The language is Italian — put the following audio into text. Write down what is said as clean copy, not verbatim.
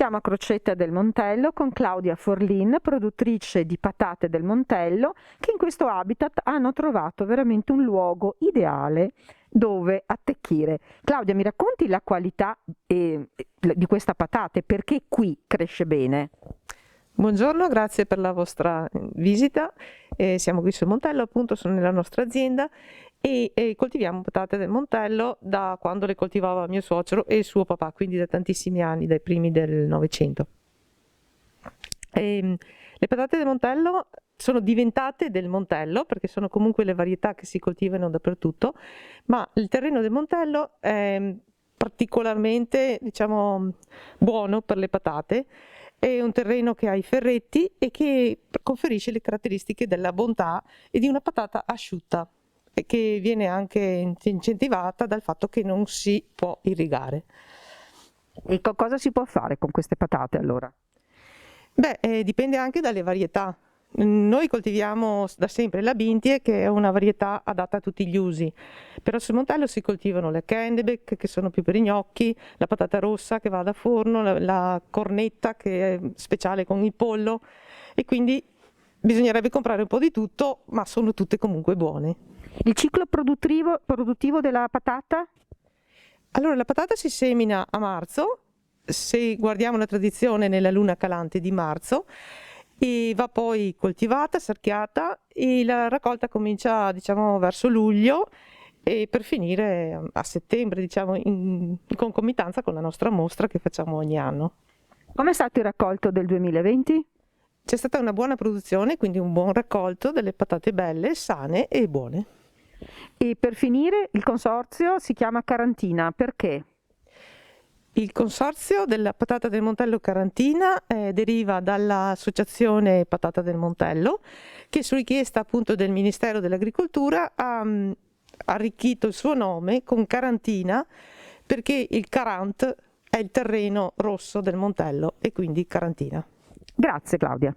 Siamo a Crocetta del Montello con Claudia Forlin, produttrice di patate del Montello, che in questo habitat hanno trovato veramente un luogo ideale dove attecchire. Claudia, mi racconti la qualità di questa patata e perché qui cresce bene? Buongiorno, grazie per la vostra visita. Siamo qui sul Montello, appunto sono nella nostra azienda e coltiviamo patate del Montello da quando le coltivava mio suocero e il suo papà, quindi da tantissimi anni, dai primi del Novecento. Le patate del Montello sono diventate del Montello perché sono comunque le varietà che si coltivano dappertutto, ma il terreno del Montello è particolarmente, diciamo, buono per le patate. È un terreno che ha i ferretti e che conferisce le caratteristiche della bontà e di una patata asciutta e che viene anche incentivata dal fatto che non si può irrigare. E cosa si può fare con queste patate allora? Beh, dipende anche dalle varietà. Noi coltiviamo da sempre la Bintie, che è una varietà adatta a tutti gli usi, però sul Montello si coltivano le Kennebec, che sono più per i gnocchi, la patata rossa che va da forno, la cornetta che è speciale con il pollo e quindi bisognerebbe comprare un po' di tutto, ma sono tutte comunque buone. Il ciclo produttivo della patata? Allora, la patata si semina a marzo, se guardiamo la tradizione nella luna calante di marzo, e va poi coltivata, sarchiata e la raccolta comincia, diciamo, verso luglio e per finire a settembre, diciamo, in concomitanza con la nostra mostra che facciamo ogni anno. Com'è stato il raccolto del 2020? C'è stata una buona produzione, quindi un buon raccolto delle patate belle, sane e buone. E per finire il consorzio si chiama Carantina, perché? Il consorzio della patata del Montello Carantina deriva dall'associazione Patata del Montello che su richiesta appunto del Ministero dell'Agricoltura ha arricchito il suo nome con Carantina perché il Carant è il terreno rosso del Montello e quindi Carantina. Grazie Claudia.